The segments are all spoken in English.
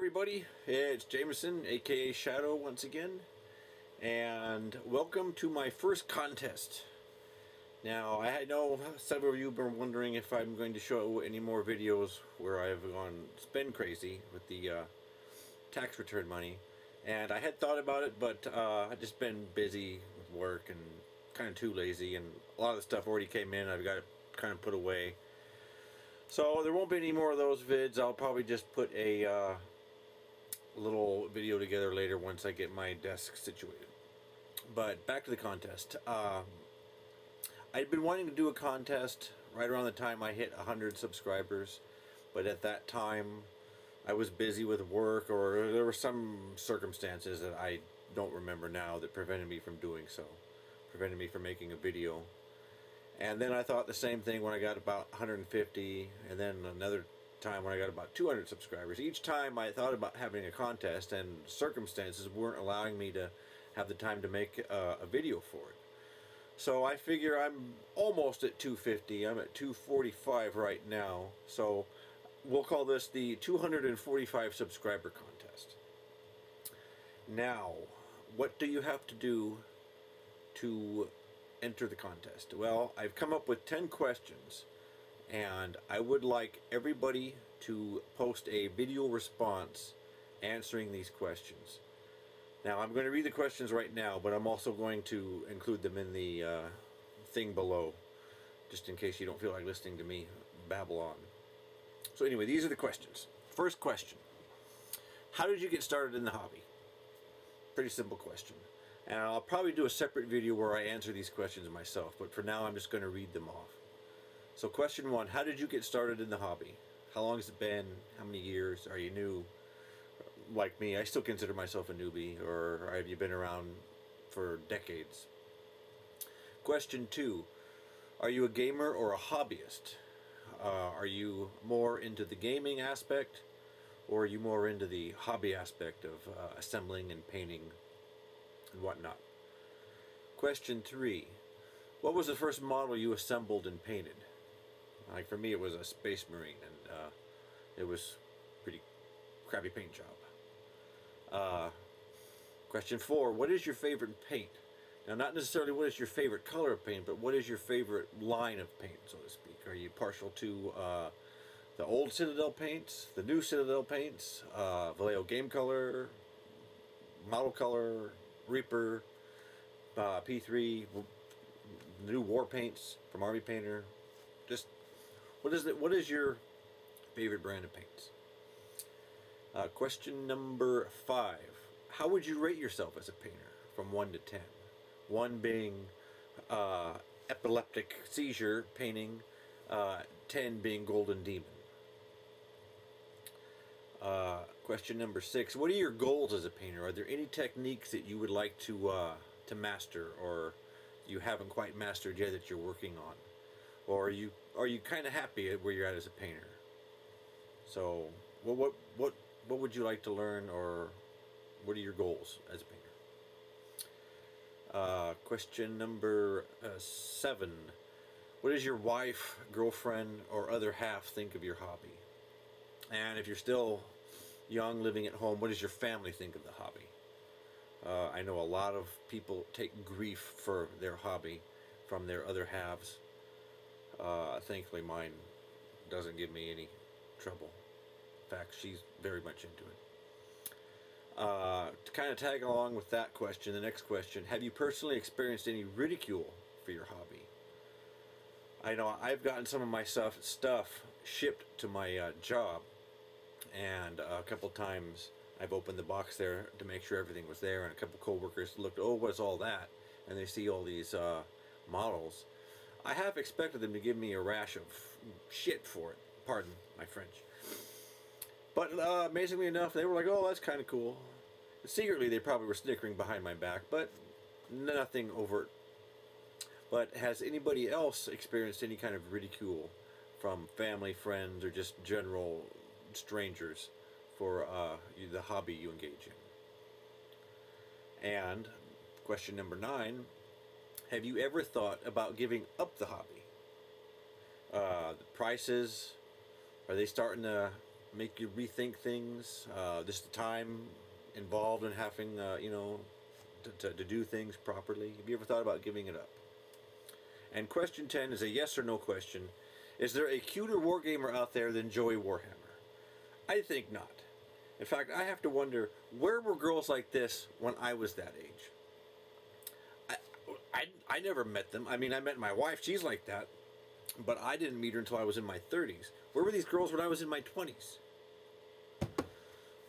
everybody, it's Jameson, aka Shadow once again, and welcome to my first contest. Now, I know several of you have been wondering if I'm going to show any more videos where I've gone spend crazy with the tax return money, and I had thought about it, but I've just been busy with work and kind of too lazy, and a lot of the stuff already came in. I've got it kind of put away. So there won't be any more of those vids. I'll probably just put a little video together later once I get my desk situated. But back to the contest. I'd been wanting to do a contest right around the time I hit 100 subscribers, but at that time I was busy with work, or there were some circumstances that I don't remember now that prevented me from doing so, prevented me from making a video. And then I thought the same thing when I got about 150, and then another time when I got about 200 subscribers. Each time I thought about having a contest, and circumstances weren't allowing me to have the time to make a video for it. So I figure I'm almost at 250. I'm at 245 right now. So we'll call this the 245 subscriber contest. Now, what do you have to do to enter the contest? Well, I've come up with 10 questions, and I would like everybody to post a video response answering these questions. Now, I'm going to read the questions right now, but I'm also going to include them in the thing below, just in case you don't feel like listening to me babble on. So anyway, these are the questions. First question: how did you get started in the hobby? Pretty simple question. And I'll probably do a separate video where I answer these questions myself, but for now I'm just going to read them off. So question 1, how did you get started in the hobby? How long has it been? How many years? Are you new? Like me, I still consider myself a newbie, or have you been around for decades? Question 2, are you a gamer or a hobbyist? Are you more into the gaming aspect, or are you more into the hobby aspect of assembling and painting and whatnot? Question 3, what was the first model you assembled and painted? Like for me, it was a Space Marine, and it was a pretty crappy paint job. Question 4, what is your favorite paint? Now, not necessarily what is your favorite color of paint, but what is your favorite line of paint, so to speak? Are you partial to the old Citadel paints, the new Citadel paints, Vallejo game color, model color, Reaper, P3, the new war paints from Army Painter? Just what is your favorite brand of paints? Question number 5, how would you rate yourself as a painter from 1 to 10? 1 being epileptic seizure painting, 10 being golden demon. Question number 6, what are your goals as a painter? Are there any techniques that you would like to master, or you haven't quite mastered yet that you're working on? Or are you kind of happy at where you're at as a painter? So what would you like to learn, or what are your goals as a painter? Question number 7, what does your wife, girlfriend, or other half think of your hobby? And if you're still young, living at home, what does your family think of the hobby? I know a lot of people take grief for their hobby from their other halves. Thankfully mine doesn't give me any trouble. In fact, she's very much into it. To kind of tag along with that question, the next question, have you personally experienced any ridicule for your hobby? I know I've gotten some of my stuff shipped to my job, and a couple times I've opened the box there to make sure everything was there, and a couple co-workers looked, oh, what's all that? And they see all these models. I have expected them to give me a rash of shit for it. Pardon my French. But amazingly enough, they were like, oh, that's kind of cool. Secretly, they probably were snickering behind my back, but nothing overt. But has anybody else experienced any kind of ridicule from family, friends, or just general strangers for the hobby you engage in? And question number 9, have you ever thought about giving up the hobby? The prices, are they starting to make you rethink things. Just the time involved in having, to do things properly. Have you ever thought about giving it up? And question 10 is a yes or no question. Is there a cuter wargamer out there than Joey Warhammer? I think not. In fact, I have to wonder, where were girls like this when I was that age? I never met them. I mean, I met my wife. She's like that. But I didn't meet her until I was in my 30s. Where were these girls when I was in my 20s?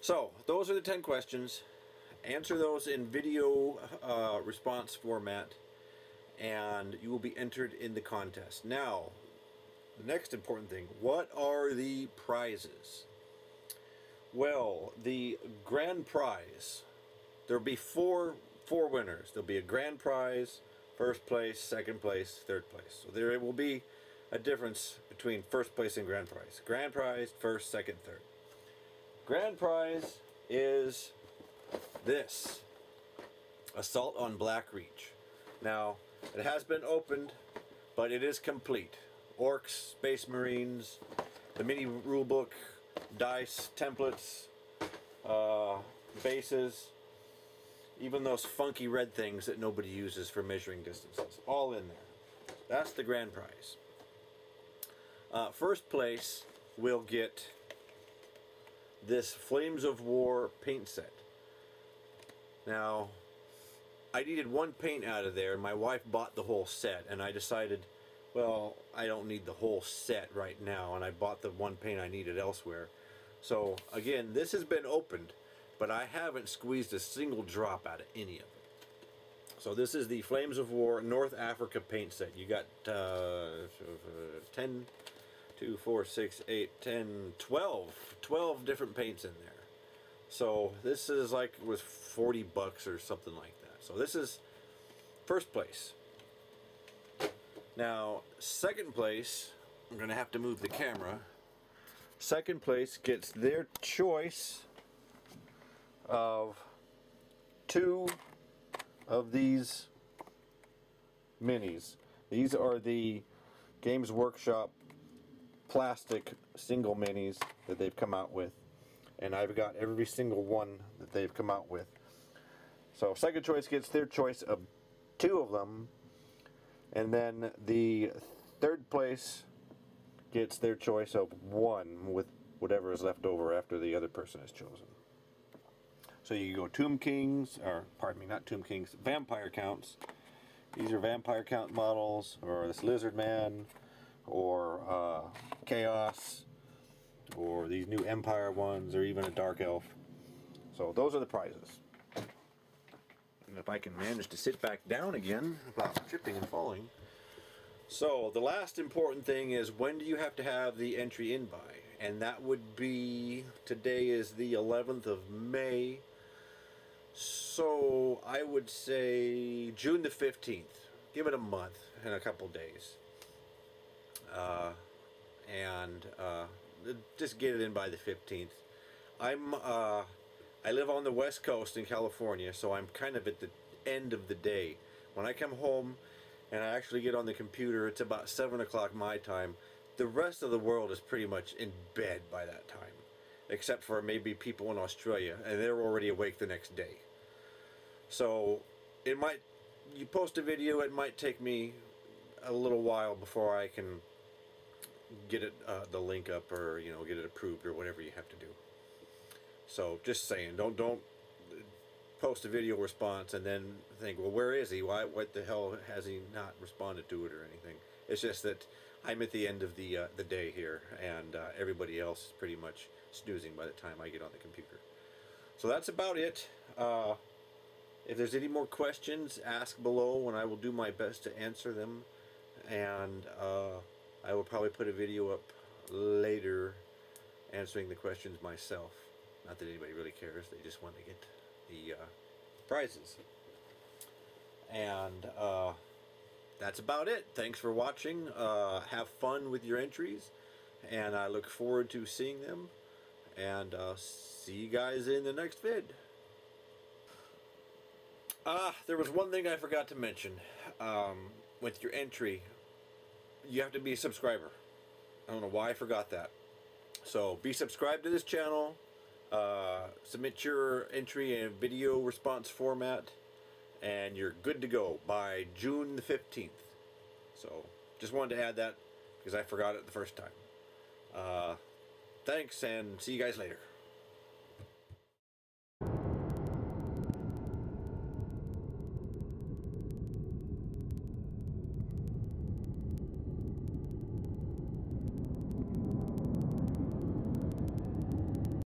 So, those are the 10 questions. Answer those in video response format, and you will be entered in the contest. Now, the next important thing, what are the prizes? Well, the grand prize, there'll be four winners. There'll be a grand prize, first place, second place, third place. So there will be a difference between first place and grand prize. Grand prize, first, second, third. Grand prize is this, Assault on Blackreach. Now, it has been opened, but it is complete. Orcs, Space Marines, the mini rulebook, dice, templates, bases, even those funky red things that nobody uses for measuring distances. All in there. That's the grand prize. First place will get this Flames of War paint set. Now, I needed one paint out of there, and my wife bought the whole set, and I decided, well, I don't need the whole set right now, and I bought the one paint I needed elsewhere. So, again, this has been opened, but I haven't squeezed a single drop out of any of it. So this is the Flames of War North Africa paint set. You got 10, 2, 4, 6, 8, 10, 12 different paints in there. So this is like, it was $40 or something like that. So this is first place. Now, second place, I'm going to have to move the camera. Second place gets their choice of 2 of these minis. These are the Games Workshop plastic single minis that they've come out with, and I've got every single one that they've come out with. So second choice gets their choice of 2 of them, and then the third place gets their choice of 1 with whatever is left over after the other person is chosen. So you go Tomb Kings, or pardon me, not Tomb Kings, Vampire Counts. These are Vampire Count models, or this Lizard Man, or Chaos, or these new Empire ones, or even a Dark Elf. So those are the prizes. And if I can manage to sit back down again without tripping and falling. So the last important thing is, when do you have to have the entry in by? And that would be, today is the 11th of May. So I would say June the 15th. Give it a month and a couple days. Just get it in by the 15th. I live on the West Coast in California, so I'm kind of at the end of the day. When I come home and I actually get on the computer, it's about 7 o'clock my time. The rest of the world is pretty much in bed by that time, except for maybe people in Australia, and they're already awake the next day. So you post a video, it might take me a little while before I can get it, the link up, or get it approved, or whatever you have to do. So just saying, don't post a video response and then think, well, where is he? What the hell has he not responded to it or anything? It's just that I'm at the end of the day here, and everybody else is pretty much snoozing by the time I get on the computer. So that's about it. If there's any more questions, ask below, and I will do my best to answer them. And I will probably put a video up later answering the questions myself. Not that anybody really cares, they just want to get the prizes. And that's about it. Thanks for watching. Have fun with your entries, and I look forward to seeing them. And see you guys in the next vid. There was one thing I forgot to mention. With your entry, you have to be a subscriber. I don't know why I forgot that. So be subscribed to this channel. Submit your entry in video response format, and you're good to go by June the 15th. So just wanted to add that because I forgot it the first time. Thanks, and see you guys later.